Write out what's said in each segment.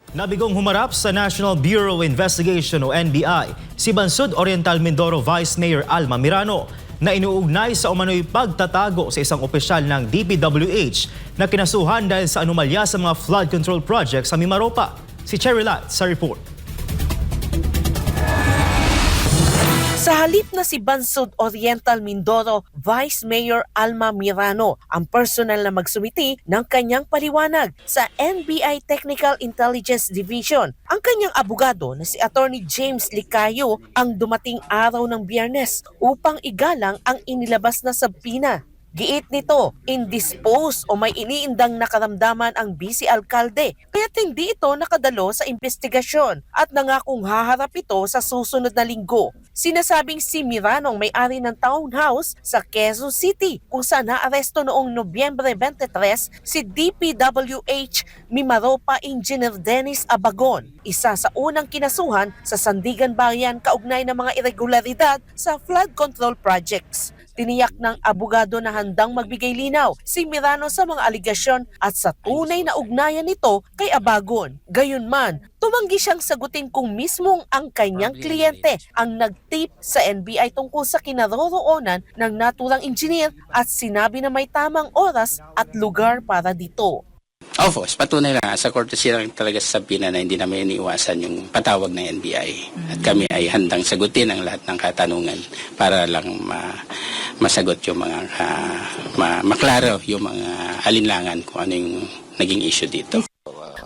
Nabigong humarap sa National Bureau of Investigation o NBI si Bansud Oriental Mindoro Vice Mayor Alma Mirano na inuugnay sa umano'y pagtatago sa isang opisyal ng DPWH na kinasuhan dahil sa anomalya sa mga flood control projects sa Mimaropa. Si Cherry Light sa report. Sa halip na si Bansud Oriental Mindoro Vice Mayor Alma Mirano ang personal na magsumiti ng kanyang paliwanag sa NBI Technical Intelligence Division, ang kanyang abogado na si Attorney James Licayo ang dumating araw ng Biyernes upang igalang ang inilabas na sabina. Giit nito, indisposed o may iniindang nakaramdaman ang vice alkalde kaya't hindi ito nakadalo sa investigasyon at nangakong haharap ito sa susunod na linggo. Sinasabing si Mirano ang may-ari ng townhouse sa Quezon City kung saan naaresto noong Nobyembre 23 si DPWH Mimaropa Engineer Dennis Abagon, isa sa unang kinasuhan sa Sandigan Bayan kaugnay ng mga irregularidad sa flood control projects. Tiniyak ng abogado na handang magbigay linaw si Mirano sa mga aligasyon at sa tunay na ugnayan nito kay Abagon. Gayunman, tumanggi siyang sagutin kung mismong ang kanyang kliyente ang nag-tip sa NBI tungkol sa kinaroroonan ng naturang engineer at sinabi na may tamang oras at lugar para dito. Of course, patunay lang sa courtesy lang talaga sa sabina na hindi namin iniiwasan yung patawag ng NBI. At kami ay handang sagutin ang lahat ng katanungan para lang masagot yung mga maklaro yung mga alinlangan kung ano yung naging issue dito.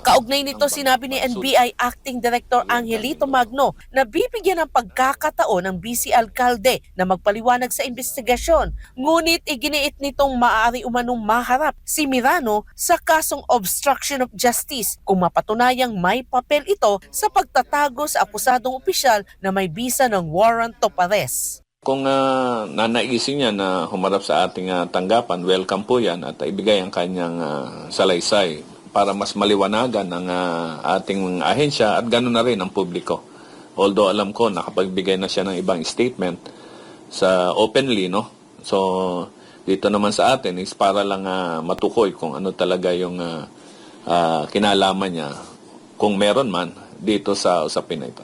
Kaugnay nito sinabi ni NBI Acting Director Angelito Magno na bibigyan ng pagkakataon ng vice alkalde na magpaliwanag sa investigasyon. Ngunit iginiit nitong maaari umanong maharap si Mirano sa kasong obstruction of justice kung mapatunayang may papel ito sa pagtatago sa akusadong opisyal na may bisa ng warrant of arrest. Kung nanaisin niya na humarap sa ating tanggapan, welcome po yan at ibigay ang kanyang salaysay para mas maliwanagan ang ating ahensya at gano'n na rin ang publiko. Although alam ko nakapagbigay na siya ng ibang statement sa openly, no? So dito naman sa atin is para lang matukoy kung ano talaga yung kinalaman niya kung meron man dito sa usapin na ito.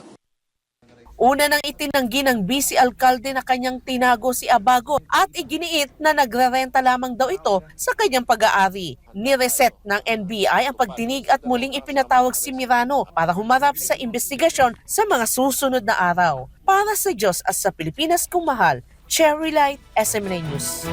Una nang itinanggi ng vice alkalde na kanyang tinago si Abagon at iginiit na nagrerenta lamang daw ito sa kanyang pag-aari. Nireset ng NBI ang pagdinig at muling ipinatawag si Mirano para humarap sa investigasyon sa mga susunod na araw. Para sa Diyos at sa Pilipinas kung mahal, Cherry Light, SMNA News.